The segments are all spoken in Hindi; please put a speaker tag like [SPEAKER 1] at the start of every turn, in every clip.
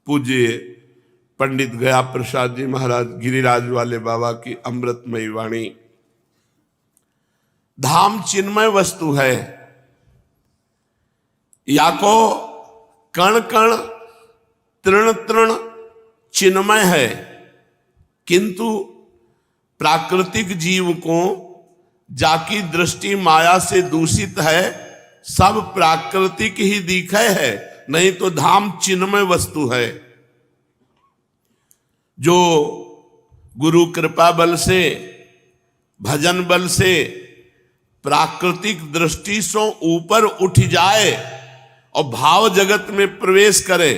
[SPEAKER 1] पूज्य पंडित गया प्रसाद जी महाराज गिरिराज वाले बाबा की अमृतमयी वाणी। धाम चिन्मय वस्तु है, या को कण कण तृण तृण चिन्मय है, किंतु प्राकृतिक जीव को जाकी दृष्टि माया से दूषित है, सब प्राकृतिक ही दिखे है, नहीं तो धाम चिन्मय वस्तु है। जो गुरु कृपा बल से भजन बल से प्राकृतिक दृष्टि से ऊपर उठ जाए और भाव जगत में प्रवेश करे,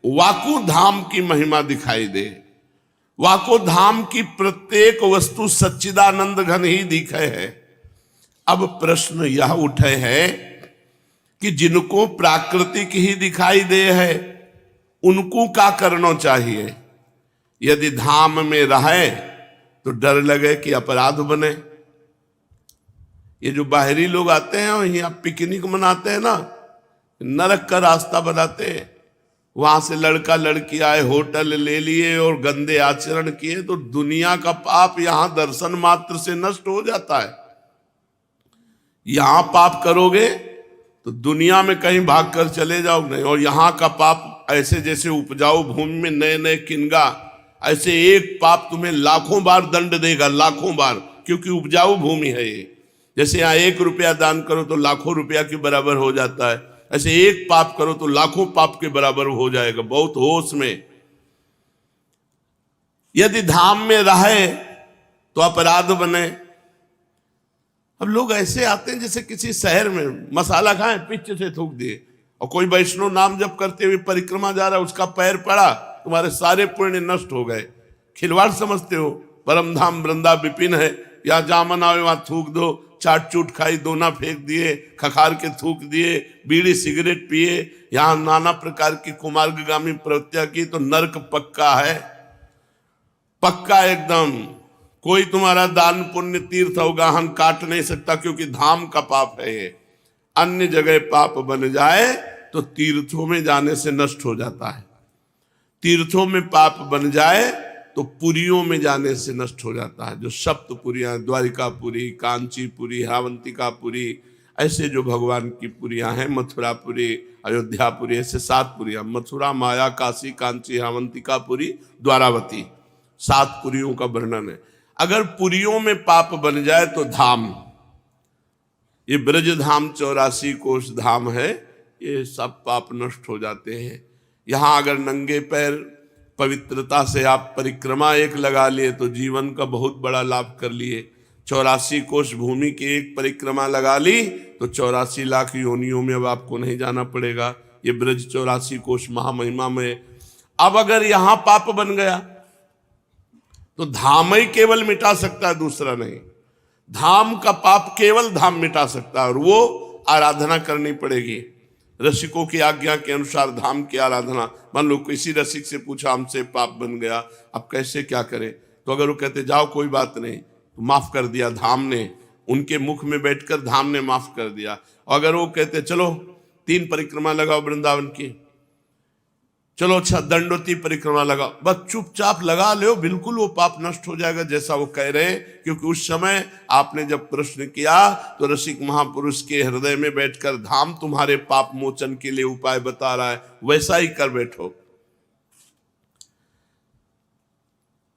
[SPEAKER 1] वाकु धाम की महिमा दिखाई दे, वाको धाम की प्रत्येक वस्तु सच्चिदानंद घन ही दिखे है। अब प्रश्न यह उठे है कि जिनको प्राकृतिक ही दिखाई दे है उनको क्या करना चाहिए? यदि धाम में रहे तो डर लगे कि अपराध बने। ये जो बाहरी लोग आते हैं और यहाँ पिकनिक मनाते हैं ना, नरक का रास्ता बनाते हैं। वहां से लड़का लड़की आए, होटल ले लिए और गंदे आचरण किए, तो दुनिया का पाप यहां दर्शन मात्र से नष्ट हो जाता है। यहां पाप करोगे तो दुनिया में कहीं भागकर चले जाओ नहीं, और यहां का पाप ऐसे जैसे उपजाऊ भूमि में नए नए किनगा, ऐसे एक पाप तुम्हें लाखों बार दंड देगा, लाखों बार, क्योंकि उपजाऊ भूमि है ये। जैसे यहाँ 1 रुपया दान करो तो लाखों रुपया के बराबर हो जाता है, ऐसे एक पाप करो तो लाखों पाप के बराबर हो जाएगा। बहुत होश में। यदि धाम में रहे तो अपराध बने। अब लोग ऐसे आते हैं जैसे किसी शहर में मसाला खाएं, पिच से थूक दिए, और कोई वैष्णव नाम जप करते हुए परिक्रमा जा रहा है, उसका पैर पड़ा, तुम्हारे सारे पुण्य नष्ट हो गए। खिलवाड़ समझते हो? परम धाम वृंदा विपिन है, या जामन आवे वहां थूक दो, चाट चूट खाई, दोना फेंक दिए, खखार के थूक दिए, बीड़ी सिगरेट पिए, यहां नाना प्रकार की कुमार्गामी प्रवृत्तियां की, तो नरक पक्का है, पक्का एकदम। कोई तुम्हारा दान पुण्य तीर्थ अवगाहन काट नहीं सकता, क्योंकि धाम का पाप है ये। अन्य जगह पाप बन जाए तो तीर्थों में जाने से नष्ट हो जाता है। तीर्थों में पाप बन जाए तो पुरियों में जाने से नष्ट हो जाता है। जो सप्तपुरियां, द्वारिकापुरी, कांचीपुरी, हावंतिकापुरी, ऐसे जो भगवान की पुरियां हैं, मथुरापुरी, अयोध्यापुरी, ऐसे 7 पुरियां, मथुरा, माया, काशी, कांची, हावंतिकापुरी, द्वारावती, 7 पुरियों का वर्णन है। अगर पुरियों में पाप बन जाए तो धाम, ये ब्रज धाम 84 कोष धाम है, ये सब पाप नष्ट हो जाते हैं। यहां अगर नंगे पैर पवित्रता से आप परिक्रमा एक लगा लिए तो जीवन का बहुत बड़ा लाभ कर लिए। 84 कोष भूमि की एक परिक्रमा लगा ली तो 84 लाख योनियों में अब आपको नहीं जाना पड़ेगा। ये ब्रज 84 कोष महामहिमा में। अब अगर यहां पाप बन गया तो धाम ही केवल मिटा सकता है, दूसरा नहीं। धाम का पाप केवल धाम मिटा सकता है, और वो आराधना करनी पड़ेगी रसिकों की आज्ञा के अनुसार। धाम की आराधना, मान लो किसी रसिक से पूछा हमसे पाप बन गया, अब कैसे क्या करें, तो अगर वो कहते जाओ कोई बात नहीं, तो माफ कर दिया धाम ने, उनके मुख में बैठकर धाम ने माफ कर दिया। और अगर वो कहते चलो 3 परिक्रमा लगाओ वृंदावन की, चलो अच्छा दंडोती परिक्रमा लगाओ, बस चुपचाप लगा लो, बिल्कुल वो पाप नष्ट हो जाएगा जैसा वो कह रहे हैं। क्योंकि उस समय आपने जब प्रश्न किया तो रसिक महापुरुष के हृदय में बैठकर धाम तुम्हारे पाप मोचन के लिए उपाय बता रहा है, वैसा ही कर बैठो।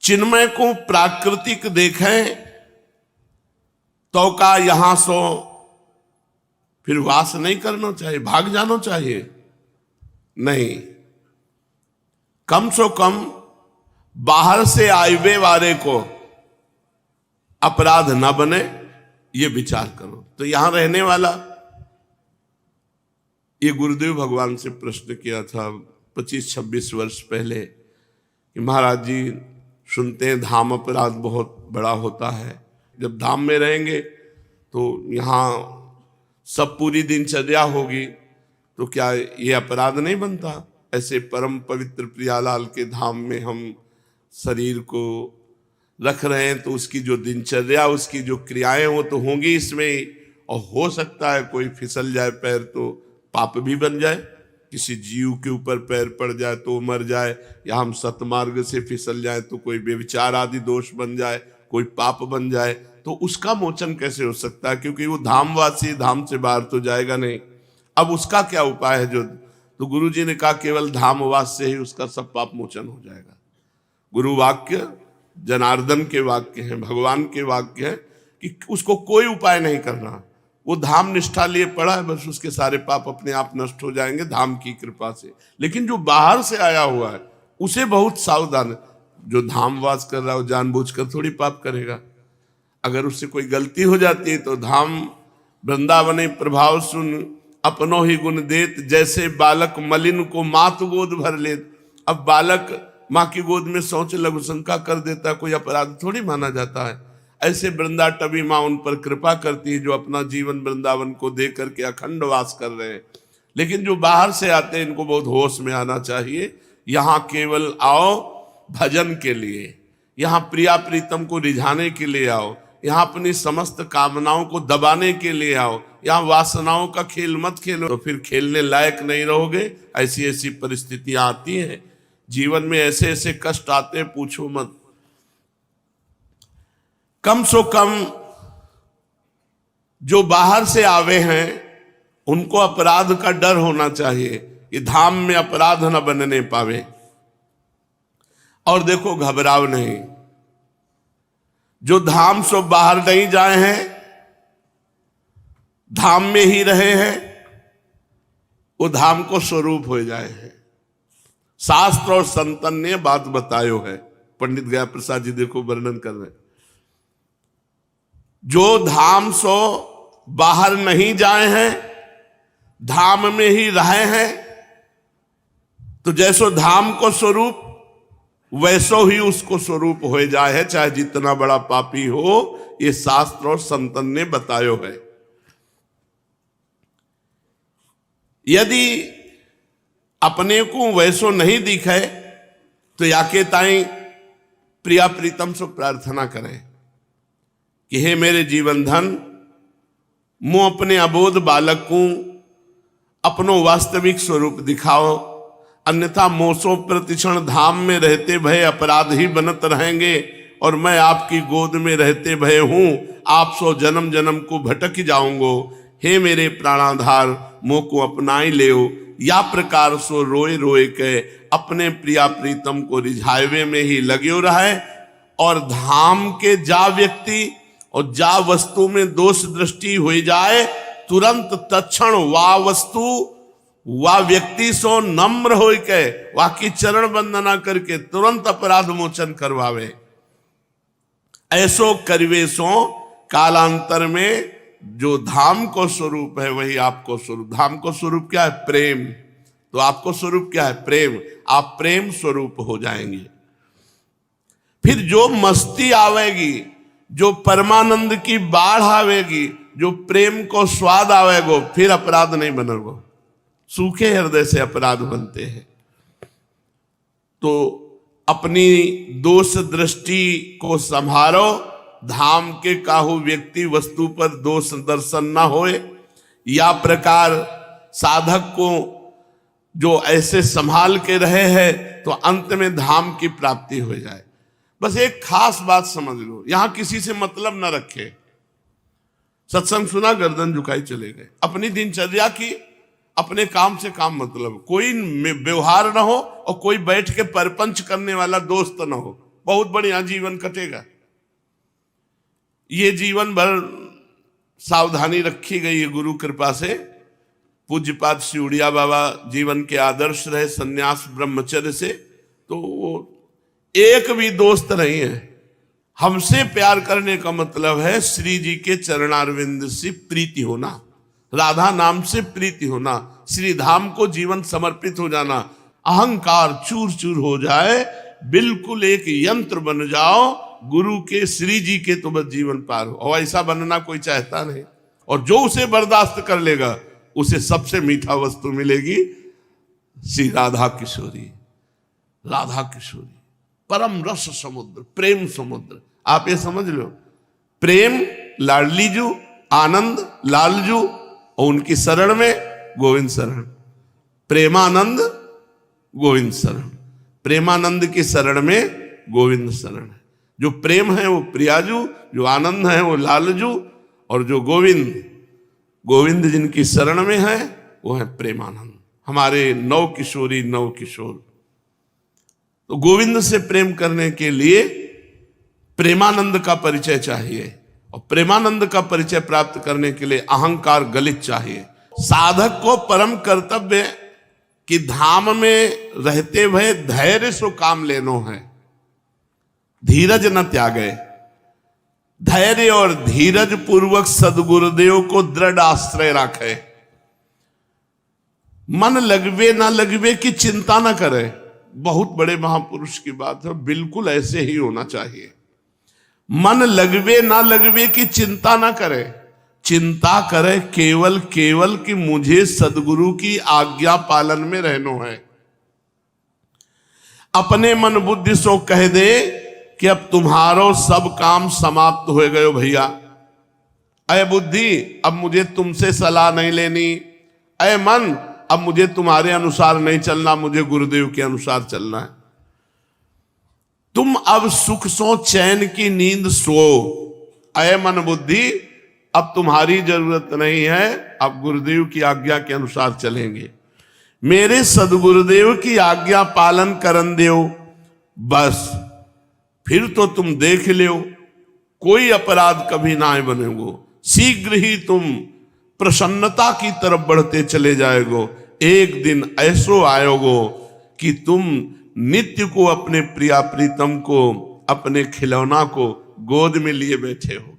[SPEAKER 1] चिन्मय को प्राकृतिक देखें तो का यहां सो फिर वास नहीं करना चाहिए, भाग जाना चाहिए नहीं। कम से कम बाहर से आए हुए वाले को अपराध ना बने, ये विचार करो। तो यहां रहने वाला, ये गुरुदेव भगवान से प्रश्न किया था 25-26 वर्ष पहले कि महाराज जी सुनते हैं धाम अपराध बहुत बड़ा होता है, जब धाम में रहेंगे तो यहाँ सब पूरी दिनचर्या होगी तो क्या ये अपराध नहीं बनता? ऐसे परम पवित्र प्रियालाल के धाम में हम शरीर को रख रहे हैं तो उसकी जो दिनचर्या, उसकी जो क्रियाएं वो तो होंगी इसमें, और हो सकता है कोई फिसल जाए पैर तो पाप भी बन जाए। किसी जीव के ऊपर पैर पड़ जाए तो वो मर जाए, या हम सतमार्ग से फिसल जाए तो कोई व्यभिचार आदि दोष बन जाए, कोई पाप बन जाए, तो उसका मोचन कैसे हो सकता है? क्योंकि वो धामवासी, धाम से बाहर तो जाएगा नहीं। अब उसका क्या उपाय है? जो तो गुरु जी ने कहा केवल धामवास से ही उसका सब पाप मोचन हो जाएगा। गुरु वाक्य जनार्दन के वाक्य हैं, भगवान के वाक्य हैं कि उसको कोई उपाय नहीं करना। वो धाम निष्ठा लिए पड़ा है, बस उसके सारे पाप अपने आप नष्ट हो जाएंगे धाम की कृपा से। लेकिन जो बाहर से आया हुआ है उसे बहुत सावधान, जो धामवास कर रहा है वो जानबूझकर थोड़ी पाप करेगा। अगर उससे कोई गलती हो जाती है तो धाम वृंदावने प्रभाव सुन अपनो ही गुण देत, जैसे बालक मलिन को मात गोद भर लेत। अब बालक माँ की गोद में शौच लघु शंका कर देता, कोई अपराध थोड़ी माना जाता है। ऐसे वृंदा टबी माँ उन पर कृपा करती है जो अपना जीवन वृंदावन को दे करके अखंड वास कर रहे हैं। लेकिन जो बाहर से आते हैं इनको बहुत होश में आना चाहिए। यहाँ केवल आओ भजन के लिए, यहाँ प्रिया प्रीतम को रिझाने के लिए आओ, यहाँ अपनी समस्त कामनाओं को दबाने के लिए आओ, यहाँ वासनाओं का खेल मत खेलो, तो फिर खेलने लायक नहीं रहोगे। ऐसी ऐसी परिस्थितियां आती हैं जीवन में, ऐसे ऐसे कष्ट आते हैं पूछो मत। कम सो कम जो बाहर से आवे हैं उनको अपराध का डर होना चाहिए कि धाम में अपराध न बनने पावे। और देखो घबराओ नहीं, जो धाम से बाहर नहीं जाए हैं, धाम में ही रहे हैं, वो धाम को स्वरूप हो जाए हैं। शास्त्र और संतन ने बात बतायो है। पंडित गया प्रसाद जी देखो वर्णन कर रहे हैं, जो धाम सो बाहर नहीं जाए हैं, धाम में ही रहे हैं, तो जैसो धाम को स्वरूप वैसो ही उसको स्वरूप हो जाए है, चाहे जितना बड़ा पापी हो। ये शास्त्र और संतन ने बतायो है। यदि अपने को वैसो नहीं दिखे तो याके ताई प्रिया प्रीतम से प्रार्थना करें कि हे मेरे जीवन धन, मुंह अपने अबोध बालक को अपनो वास्तविक स्वरूप दिखाओ, अन्यथा मोसो प्रतिक्षण धाम में रहते भय अपराध ही बनत रहेंगे, और मैं आपकी गोद में रहते भय हूं आप सो जन्म जन्म को भटक जाऊंगो। हे मेरे प्राणाधार, मोह को अपनाई लेओ। या प्रकार सो रोए रोए के अपने प्रिया प्रीतम को रिझावे में ही लगे रहे, और धाम के जा व्यक्ति और जा वस्तु में दोष दृष्टि हो जाए, तुरंत तत्क्षण वा वस्तु वा व्यक्ति सो नम्र हो के वाकी चरण वंदना करके तुरंत अपराध मोचन करवावे। ऐसो करवे सो कालांतर में जो धाम को स्वरूप है वही आपको स्वरूप। धाम को स्वरूप क्या है? प्रेम। तो आपको स्वरूप क्या है? प्रेम। आप प्रेम स्वरूप हो जाएंगे। फिर जो मस्ती आवेगी, जो परमानंद की बाढ़ आवेगी, जो प्रेम को स्वाद आवेगो, फिर अपराध नहीं बनेगो। सूखे हृदय से अपराध बनते हैं। तो अपनी दोष दृष्टि को संभालो, धाम के काहू व्यक्ति वस्तु पर दोष दर्शन ना होए। या प्रकार साधक को जो ऐसे संभाल के रहे हैं तो अंत में धाम की प्राप्ति हो जाए। बस एक खास बात समझ लो, यहां किसी से मतलब ना रखे। सत्संग सुना, गर्दन झुकाई चले गए, अपनी दिनचर्या की, अपने काम से काम मतलब, कोई व्यवहार ना हो और कोई बैठ के परपंच करने वाला दोस्त ना हो, बहुत बढ़िया जीवन कटेगा। ये जीवन भर सावधानी रखी गई है गुरु कृपा से। पूज्यपाद श्री उड़िया बाबा जीवन के आदर्श रहे सन्यास ब्रह्मचर्य से, तो वो एक भी दोस्त नहीं है। हमसे प्यार करने का मतलब है श्री जी के चरणारविंद से प्रीति होना, राधा नाम से प्रीति होना, श्री धाम को जीवन समर्पित हो जाना, अहंकार चूर चूर हो जाए, बिल्कुल एक यंत्र बन जाओ गुरु के, श्री जी के, तो बस जीवन पार हो। और ऐसा बनना कोई चाहता नहीं। और जो उसे बर्दाश्त कर लेगा उसे सबसे मीठा वस्तु मिलेगी, श्री राधा किशोरी। राधा किशोरी परम रस समुद्र, प्रेम समुद्र। आप ये समझ लो, प्रेम लाडली जू, आनंद लालजू, और उनकी शरण में गोविंद शरण। प्रेमानंद गोविंद शरण। प्रेमानंद की शरण में गोविंद शरण है। जो प्रेम है वो प्रियाजू, जो आनंद है वो लालजू, और जो गोविंद जिनकी शरण में है वो है प्रेमानंद। हमारे नव किशोरी नव किशोर। तो गोविंद से प्रेम करने के लिए प्रेमानंद का परिचय चाहिए, और प्रेमानंद का परिचय प्राप्त करने के लिए अहंकार गलित चाहिए। साधक को परम कर्तव्य कि धाम में रहते हुए धैर्य सो काम लेनो है, धीरज न त्यागे। धैर्य और धीरज पूर्वक सदगुरुदेव को दृढ़ आश्रय रखे। मन लगवे ना लगवे की चिंता ना करे। बहुत बड़े महापुरुष की बात है, बिल्कुल ऐसे ही होना चाहिए। मन लगवे ना लगवे की चिंता ना करे, चिंता करे केवल केवल कि मुझे सदगुरु की आज्ञा पालन में रहनो है। अपने मन बुद्धि सो कह दे कि अब तुम्हारो सब काम समाप्त हो गए भैया। अय बुद्धि, अब मुझे तुमसे सलाह नहीं लेनी। अय मन, अब मुझे तुम्हारे अनुसार नहीं चलना, मुझे गुरुदेव के अनुसार चलना है। तुम अब सुख सो चैन की नींद सो। अय मन बुद्धि, अब तुम्हारी जरूरत नहीं है, अब गुरुदेव की आज्ञा के अनुसार चलेंगे। मेरे सदगुरुदेव की आज्ञा पालन करन देव, बस फिर तो तुम देख लो कोई अपराध कभी ना बनेगो। शीघ्र ही तुम प्रसन्नता की तरफ बढ़ते चले जाएगो। एक दिन ऐसो आयोगो कि तुम नित्य को, अपने प्रिया प्रीतम को, अपने खिलौना को गोद में लिए बैठे हो।